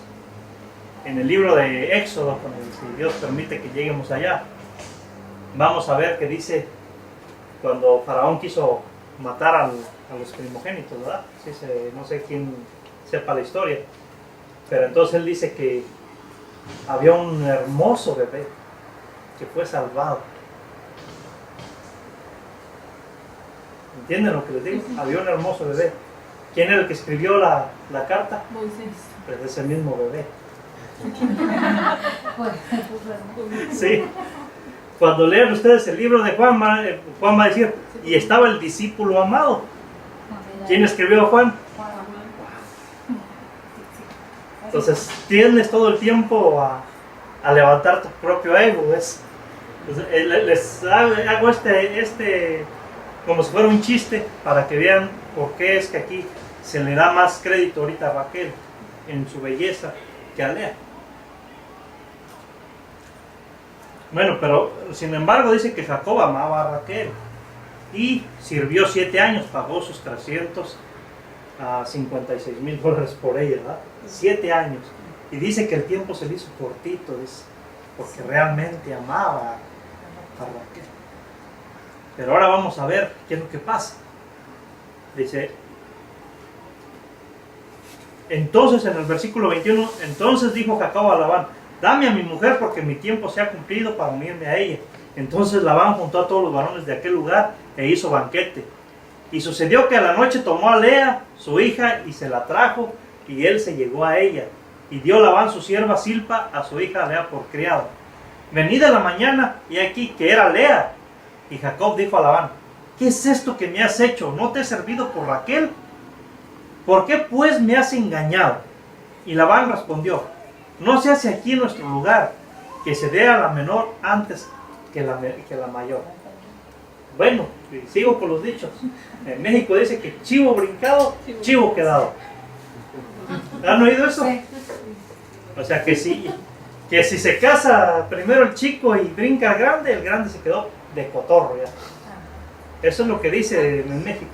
en el libro de Éxodo, si Dios permite que lleguemos allá, vamos a ver que dice cuando Faraón quiso matar a los primogénitos, ¿verdad? Sí, no sé quién sepa la historia, pero entonces él dice que había un hermoso bebé que fue salvado. ¿Entienden lo que les digo? Había un hermoso bebé. ¿Quién era el que escribió la carta? Moisés. Pues ese mismo bebé. Pues, Sí. Cuando lean ustedes el libro de Juan, Juan va a decir, y estaba el discípulo amado. ¿Quién escribió a Juan? Entonces tienes todo el tiempo a levantar tu propio ego. Les hago este como si fuera un chiste para que vean por qué es que aquí se le da más crédito ahorita a Raquel en su belleza que a Lea. Bueno, pero sin embargo dice que Jacob amaba a Raquel y sirvió 7 años, pagó sus $356,000 por ella, ¿verdad? 7 años. Y dice que el tiempo se le hizo cortito, dice, porque realmente amaba a Raquel. Pero ahora vamos a ver qué es lo que pasa. Dice, entonces en el versículo 21, entonces dijo Jacob a Labán, dame a mi mujer porque mi tiempo se ha cumplido para unirme a ella. Entonces Labán juntó a todos los varones de aquel lugar e hizo banquete. Y sucedió que a la noche tomó a Lea, su hija, y se la trajo, y él se llegó a ella. Y dio Labán su sierva Silpa a su hija Lea por criado. Venida la mañana, y aquí que era Lea. Y Jacob dijo a Labán, ¿qué es esto que me has hecho? ¿No te he servido por Raquel? ¿Por qué pues me has engañado? Y Labán respondió, no se hace aquí en nuestro lugar, que se dé a la menor antes que la mayor. Bueno, sigo con los dichos. En México dice que chivo brincado, chivo quedado. ¿Han oído eso? O sea que si se casa primero el chico y brinca el grande se quedó de cotorro ya. Eso es lo que dice en México.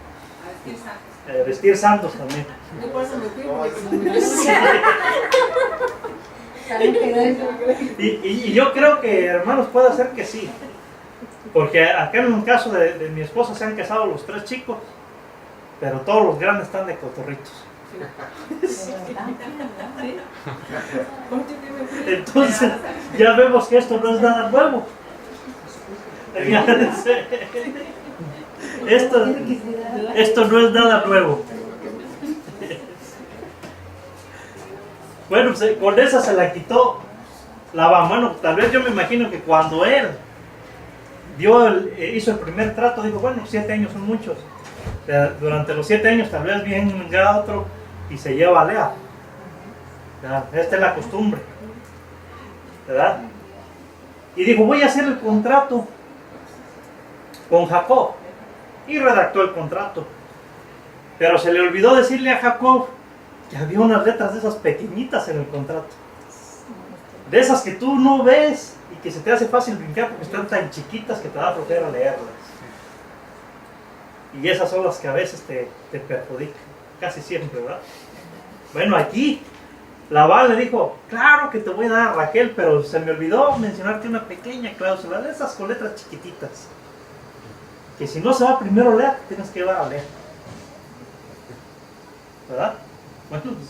Vestir santos también. Yo por eso me fui, porque Y yo creo que, hermanos, puede ser que sí. Porque acá en el caso de mi esposa se han casado los 3 chicos, pero todos los grandes están de cotorritos. Entonces, ya vemos que esto no es nada nuevo. Esto no es nada nuevo. Bueno, pues, con esa se la quitó Labán. Bueno, tal vez yo me imagino que cuando él hizo el primer trato, dijo, bueno, 7 años son muchos. Durante los 7 años tal vez venga otro y se lleva a Lea. Esta es la costumbre, ¿verdad? Y dijo, voy a hacer el contrato con Jacob. Y redactó el contrato. Pero se le olvidó decirle a Jacob que había unas letras de esas pequeñitas en el contrato. De esas que tú no ves y que se te hace fácil brincar porque están tan chiquitas que te da flojera leerlas. Y esas son las que a veces te perjudican. Casi siempre, ¿verdad? Bueno, aquí Labán le dijo, claro que te voy a dar a Raquel, pero se me olvidó mencionarte una pequeña cláusula de esas con letras chiquititas. Que si no se va primero Lea, tienes que llevar a Lea. ¿Verdad? Bueno, pues,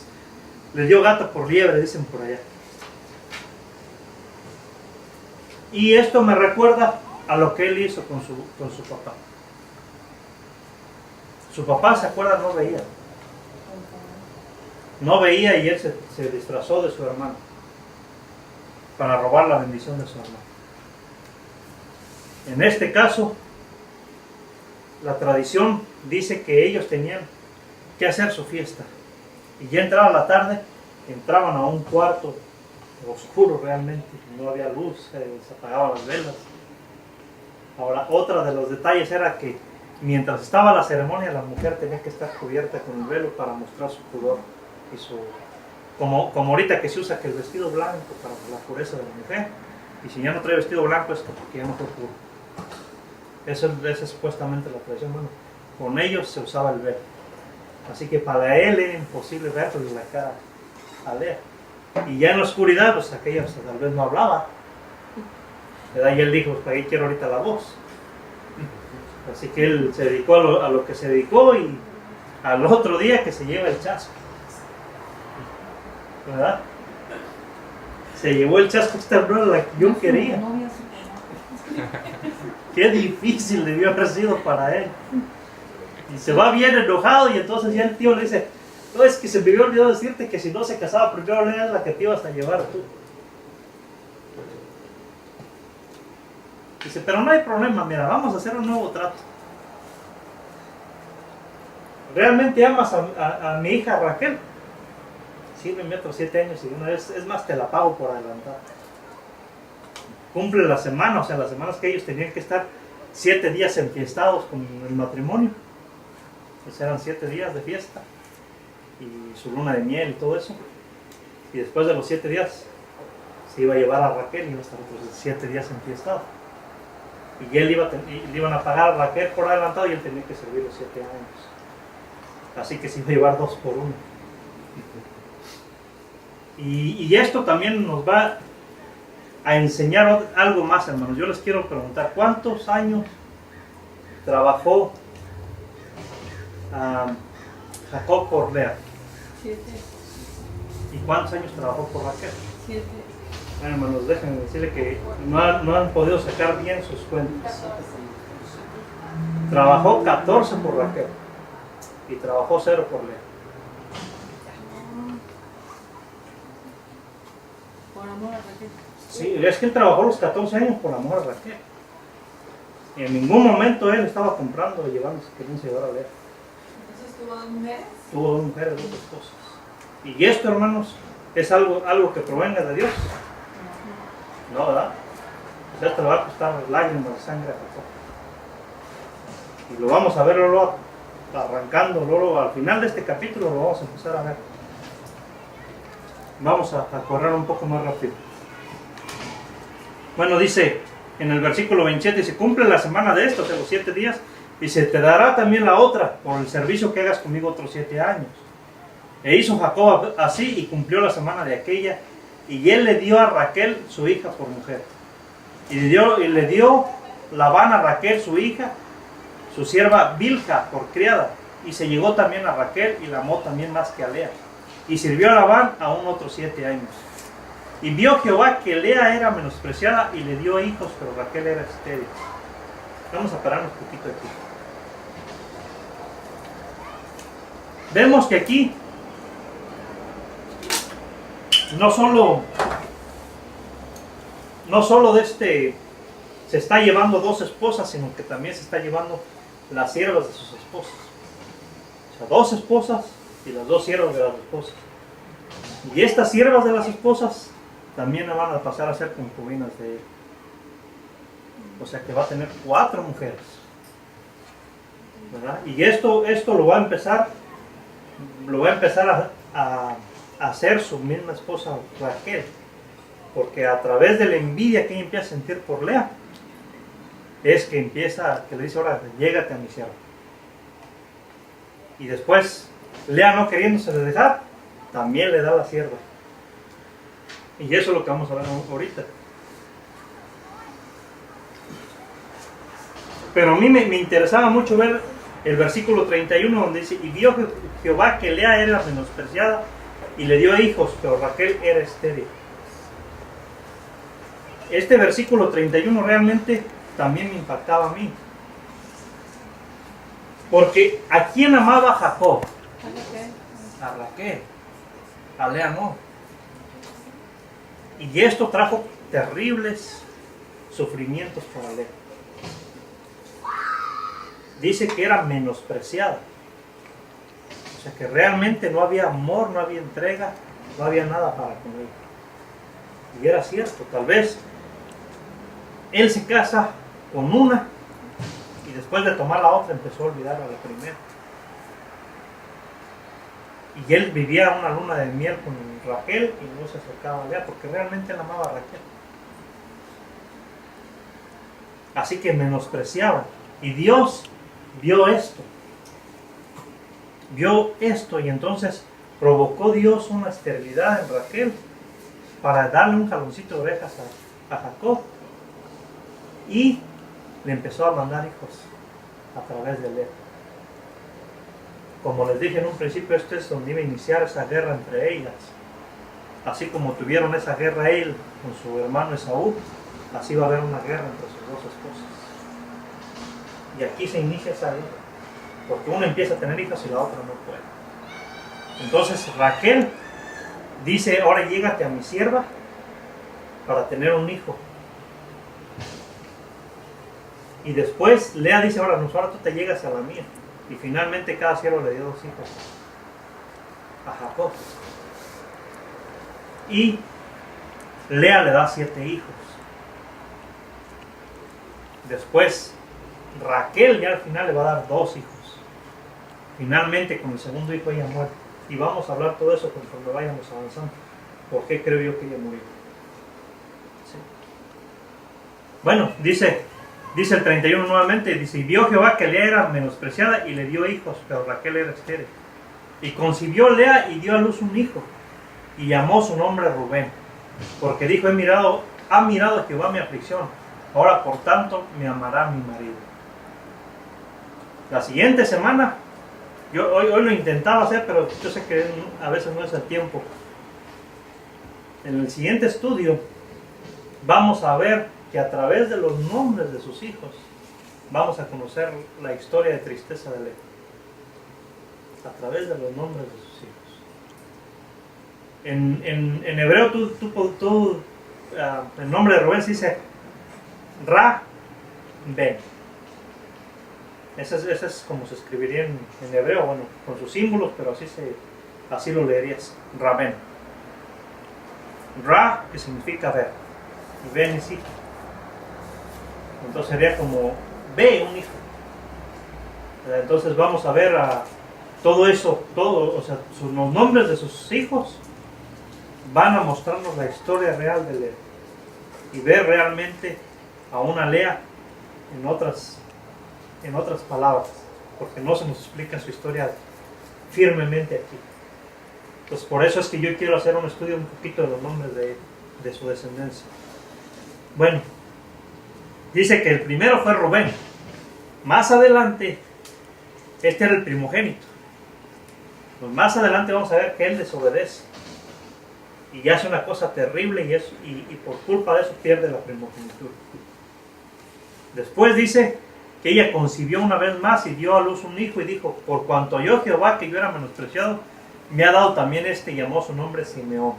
le dio gato por liebre, dicen por allá. Y esto me recuerda a lo que él hizo con su papá. Su papá, ¿se acuerdan? No veía. No veía y él se disfrazó de su hermano para robar la bendición de su hermano. En este caso, la tradición dice que ellos tenían que hacer su fiesta. Y ya entraba la tarde, entraban a un cuarto oscuro realmente, no había luz, se apagaban las velas. Ahora, otro de los detalles era que mientras estaba la ceremonia, la mujer tenía que estar cubierta con el velo para mostrar su pudor y como ahorita que se usa que el vestido blanco para la pureza de la mujer, y si ya no trae vestido blanco es porque ya no fue puro. Esa es supuestamente la tradición. Bueno, con ellos se usaba el velo. Así que para él era imposible verle la cara a Lea. Y ya en la oscuridad, pues aquella tal vez no hablaba. ¿Verdad? Y él dijo, pues ahí quiero ahorita la voz. Así que él se dedicó a lo que se dedicó y al otro día que se lleva el chasco. ¿Verdad? Se llevó el chasco, esta no era la que yo quería. Qué difícil debió haber sido para él. Y se va bien enojado y entonces ya el tío le dice, no, es que se me había olvidado decirte que si no se casaba primero Lea es la que te ibas a llevar tú. Dice, pero no hay problema, mira, vamos a hacer un nuevo trato. ¿Realmente amas a mi hija Raquel? Sírveme otros 7 años y una vez, es más, te la pago por adelantado. Cumple la semana, o sea, las semanas que ellos tenían que estar 7 días enfiestados con el matrimonio. Pues eran 7 días de fiesta. Y su luna de miel y todo eso. Y después de los 7 días se iba a llevar a Raquel y iba a estar otros 7 días enfiestado. Y él le iban a pagar a Raquel por adelantado y él tenía que servir los 7 años. Así que se iba a llevar 2 por 1. Y esto también nos va a enseñar algo más, hermanos. Yo les quiero preguntar, ¿cuántos años trabajó Jacob por Lea? 7. ¿Y cuántos años trabajó por Raquel? 7. Bueno, hermanos, déjenme decirle que no han podido sacar bien sus cuentas. Trabajó 14 por Raquel y trabajó 0 por Lea. Por amor a Raquel. Sí, es que él trabajó los 14 años por amor a Raquel. Y en ningún momento él estaba comprando o llevándose, queriendo llevar a Lea. Entonces tuvo 2 mujeres. Tuvo 2 mujeres, 2 esposas. Y esto, hermanos, es algo que provenga de Dios. No, ¿verdad? O sea, te va a costar lágrimas de sangre a Jacob. Y lo vamos a ver luego arrancando, luego al final de este capítulo lo vamos a empezar a ver. Vamos a correr un poco más rápido. Bueno, dice en el versículo 27, se cumple la semana de estos, de los 7 días, y se te dará también la otra por el servicio que hagas conmigo otros 7 años. E hizo Jacob así y cumplió la semana de aquella, y él le dio a Raquel su hija por mujer. Y le dio Labán a Raquel su hija, su sierva Bilha por criada, y se llegó también a Raquel y la amó también más que a Lea. Y sirvió a Labán aún otros 7 años. Y vio Jehová que Lea era menospreciada y le dio hijos, pero Raquel era estéril. Vamos a parar un poquito aquí. Vemos que aquí no solo se está llevando 2 esposas, sino que también se está llevando las siervas de sus esposas. O sea, 2 esposas y las 2 siervas de las esposas. Y estas siervas de las esposas también van a pasar a ser concubinas de él. O sea que va a tener 4 mujeres. ¿Verdad? Y esto lo va a empezar a hacer su misma esposa Raquel. Porque a través de la envidia que ella empieza a sentir por Lea, es que le dice, ahora llégate a mi sierva. Y después, Lea no queriéndose de dejar, también le da la sierva. Y eso es lo que vamos a ver ahorita. Pero a mí me interesaba mucho ver el versículo 31 donde dice, y vio Jehová que Lea era menospreciada y le dio hijos, pero Raquel era estéril. Este versículo 31 realmente también me impactaba a mí. Porque ¿a quién amaba Jacob? A Raquel. A Lea no. Y esto trajo terribles sufrimientos para Lea. Dice que era menospreciada. O sea que realmente no había amor, no había entrega, no había nada para con ella. Y era cierto, tal vez él se casa con una y después de tomar la otra empezó a olvidar a la primera. Y él vivía una luna de miel con Raquel y no se acercaba a Lea porque realmente él amaba a Raquel. Así que menospreciaba. Y Dios vio esto. Vio esto y entonces provocó Dios una esterilidad en Raquel para darle un jaloncito de orejas a Jacob. Y le empezó a mandar hijos a través de Lea. Como les dije en un principio, este es donde iba a iniciar esa guerra entre ellas. Así como tuvieron esa guerra él con su hermano Esaú, así va a haber una guerra entre sus 2 esposas. Y aquí se inicia esa guerra. porque uno empieza a tener hijos y la otra no puede. Entonces Raquel dice, ahora llégate a mi sierva para tener un hijo. Y después Lea dice, ahora tú te llegas a la mía. Y finalmente cada siervo le dio 2 hijos a Jacob. Y Lea le da 7 hijos. Después Raquel ya al final le va a dar 2 hijos. Finalmente con el segundo hijo ella muere. Y vamos a hablar todo eso conforme vayamos avanzando. ¿Por qué creo yo que ella murió? ¿Sí? Bueno, dice el 31 nuevamente, dice, y vio Jehová que Lea era menospreciada y le dio hijos, pero Raquel era estéril. Y concibió Lea y dio a luz un hijo, y llamó su nombre Rubén, porque dijo, ha mirado Jehová mi aflicción, ahora por tanto me amará mi marido. La siguiente semana, hoy lo intentaba hacer, pero yo sé que a veces no es el tiempo. En el siguiente estudio vamos a ver que a través de los nombres de sus hijos vamos a conocer la historia de tristeza de Lea. A través de los nombres de sus hijos. En hebreo el nombre de Rubén se dice Ra-Ben. Ese es como se escribiría en hebreo, bueno, con sus símbolos, pero así lo leerías, Ra-Ben. Ra, que significa ver, y Ben es hijo. Entonces sería como ve un hijo. Entonces vamos a ver todo eso, o sea, los nombres de sus hijos van a mostrarnos la historia real de Lea y ver realmente a una Lea en otras palabras, porque no se nos explica su historia firmemente aquí. Entonces por eso es que yo quiero hacer un estudio un poquito de los nombres de su descendencia. Bueno, dice que el primero fue Rubén. Más adelante, este era el primogénito. Pues más adelante vamos a ver que él desobedece y hace una cosa terrible y por culpa de eso pierde la primogenitura. Después dice que ella concibió una vez más y dio a luz un hijo y dijo, por cuanto oyó Jehová que yo era menospreciado, me ha dado también y llamó su nombre Simeón.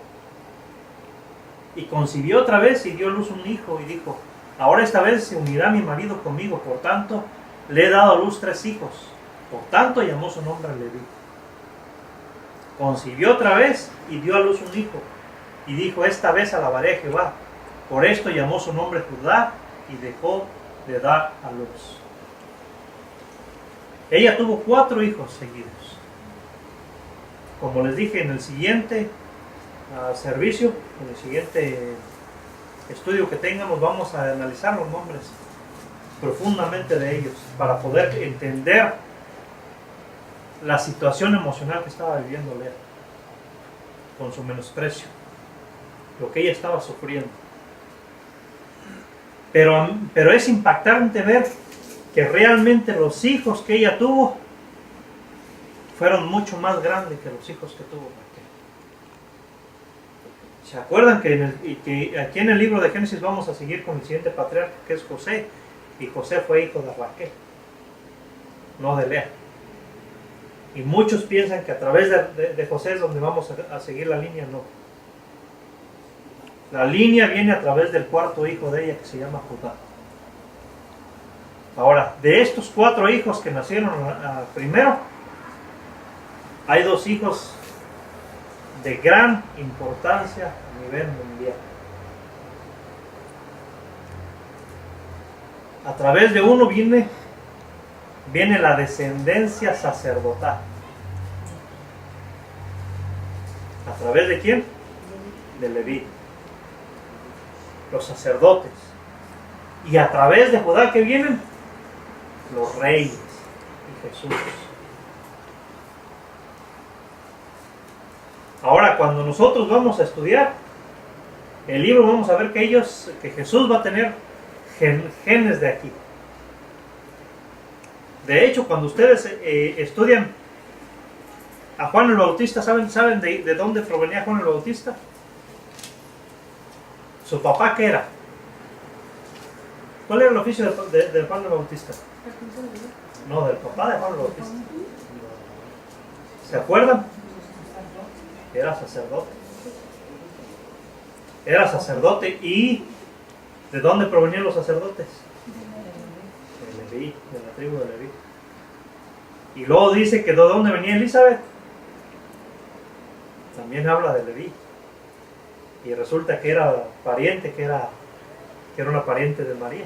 Y concibió otra vez y dio a luz un hijo y dijo, ahora esta vez se unirá mi marido conmigo, por tanto le he dado a luz 3 hijos, por tanto llamó su nombre Leví. Concibió otra vez y dio a luz un hijo y dijo, esta vez alabaré a Jehová, por esto llamó su nombre Judá y dejó de dar a luz. Ella tuvo 4 hijos seguidos. Como les dije, en el siguiente servicio, en el siguiente estudio que tengamos, vamos a analizar los nombres profundamente de ellos para poder entender la situación emocional que estaba viviendo Lea con su menosprecio, lo que ella estaba sufriendo. Pero es impactante ver que realmente los hijos que ella tuvo fueron mucho más grandes que los hijos que tuvo Raquel. ¿Se acuerdan que aquí en el libro de Génesis vamos a seguir con el siguiente patriarca, que es José? Y José fue hijo de Raquel, no de Lea. Y muchos piensan que a través de José es donde vamos a seguir la línea. No. La línea viene a través del 4º hijo de ella, que se llama Judá. Ahora, de estos 4 hijos que nacieron primero, hay 2 hijos de gran importancia a nivel mundial. A través de uno viene la descendencia sacerdotal. ¿A través de quién? De Leví. Los sacerdotes. Y a través de Judá, ¿qué vienen? Los reyes y Jesús. Ahora, cuando nosotros vamos a estudiar el libro, vamos a ver que Jesús va a tener genes de aquí. De hecho, cuando ustedes estudian a Juan el Bautista, ¿saben de dónde provenía Juan el Bautista? ¿Su papá qué era? ¿Cuál era el oficio de Juan el Bautista? No, del papá de Juan el Bautista. ¿Se acuerdan? Era sacerdote. Era sacerdote. ¿Y de dónde provenían los sacerdotes? De Leví, de la tribu de Leví. Y luego dice que de dónde venía Elizabeth. También habla de Leví. Y resulta que era pariente, que era una pariente de María.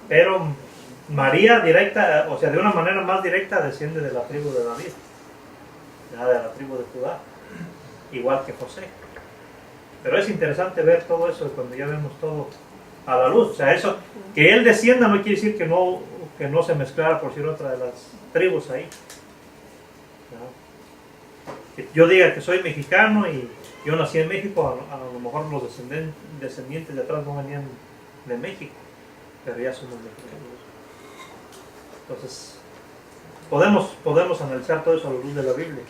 Pero María directa, o sea, de una manera más directa desciende de la tribu de David, ya de la tribu de Judá, igual que José. Pero es interesante ver todo eso cuando ya vemos todo a la luz. O sea, eso, que él descienda no quiere decir que no se mezclara por decir otra de las tribus ahí. ¿No? Que yo diga que soy mexicano y yo nací en México, a lo mejor los descendientes de atrás no venían de México, pero ya somos mexicanos. Entonces, podemos analizar todo eso a la luz de la Biblia.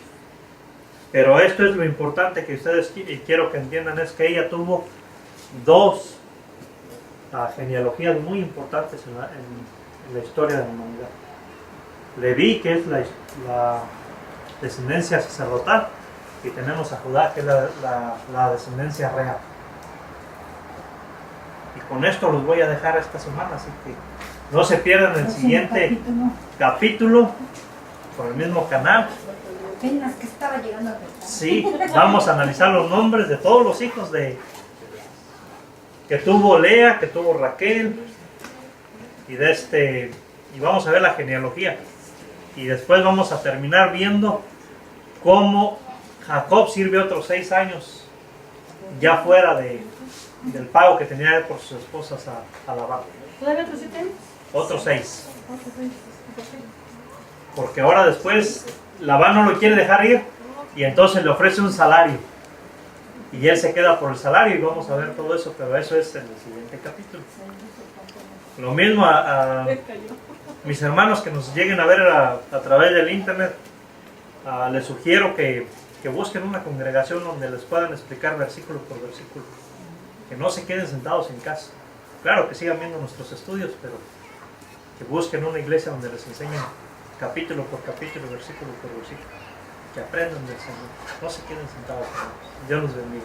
Pero esto es lo importante que ustedes quiero que entiendan, es que ella tuvo dos genealogías muy importantes en la historia de la humanidad. Leví, que es la descendencia sacerdotal, y tenemos a Judá, que es la descendencia real. Y con esto los voy a dejar esta semana, así que no se pierdan el siguiente capítulo por el mismo canal. Apenas que estaba llegando a pensar. Sí, vamos a analizar los nombres de todos los hijos que tuvo Lea, que tuvo Raquel, y vamos a ver la genealogía. Y después vamos a terminar viendo cómo Jacob sirve otros 6 años ya fuera del pago que tenía él por sus esposas a Labán. ¿Todavía otros 7 años? Otros 6. Porque ahora después Labán no lo quiere dejar ir y entonces le ofrece un salario. Y él se queda por el salario y vamos a ver todo eso, pero eso es en el siguiente capítulo. Lo mismo a mis hermanos que nos lleguen a ver a través del internet, les sugiero que busquen una congregación donde les puedan explicar versículo por versículo. Que no se queden sentados en casa. Claro que sigan viendo nuestros estudios, pero que busquen una iglesia donde les enseñen capítulo por capítulo, versículo por versículo. Que aprendan del Señor. No se queden sentados. Dios los bendiga.